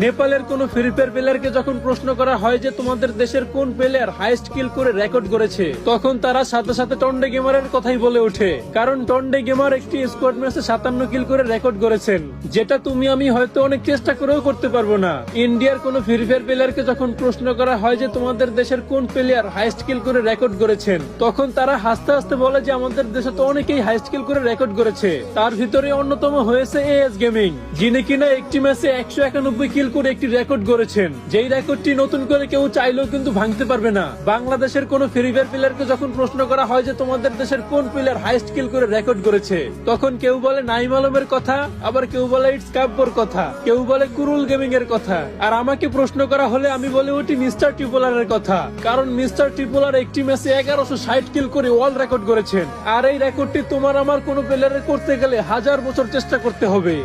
নেপালের কোন free fire প্লেয়ারকে যখন প্রশ্ন করা হয় যে তোমাদের দেশের কোন প্লেয়ার হাইস্ট কিল করে রেকর্ড করেছে, তখন তারা সাথে সাথে টন্ডে গেমারের কথাই বলে ওঠে। কারণ টন্ডে গেমার একটি স্কোয়াড ম্যাচে 57 কিল করে রেকর্ড করেছেন, যেটা তুমি আমি হয়তো অনেক চেষ্টা করেও করতে পারবো না। ইন্ডিয়ার কোন ফ্রি ফায়ার প্লেয়ারকে যখন প্রশ্ন করা হয় যে তোমাদের দেশের কোন প্লেয়ার হাইস্ট কিল করে রেকর্ড করেছেন, তখন তারা হাসতে হাসতে বলে যে আমাদের দেশে তো অনেকেই হাইস্ট কিল করে রেকর্ড করেছে। তার ভিতরে অন্যতম হয়েছে এএস গেমিং, যিনি কিনা একটি ম্যাচে 191 কিল করে একটি রেকর্ড করেছেন, যেই রেকর্ডটি নতুন করে কেউ চাইলেও কিন্তু ভাঙতে পারবে না। বাংলাদেশের কোন ফ্রি ফায়ার প্লেয়ারকে যখন প্রশ্ন করা হয় যে তোমাদের দেশের কোন প্লেয়ার হাইস্ট কিল করে রেকর্ড করেছে, তখন কেউ বলে নাইম আলমের কথা, আবার কেউ বলে ইটস কাব্যর কথা, কেউ বলে কুরুল গেমিং এর কথা। আর আমাকে প্রশ্ন করা হলে আমি বলে ওটি মিস্টার ট্রিপলারের কথা, কারণ মিস্টার ট্রিপলার একটি ম্যাচে 1160 কিল করে ওয়ার্ল্ড রেকর্ড করেছেন। আর এই রেকর্ডটি তোমার আমার কোন প্লেয়ারের করতে গেলে 1000 বছর চেষ্টা করতে হবে।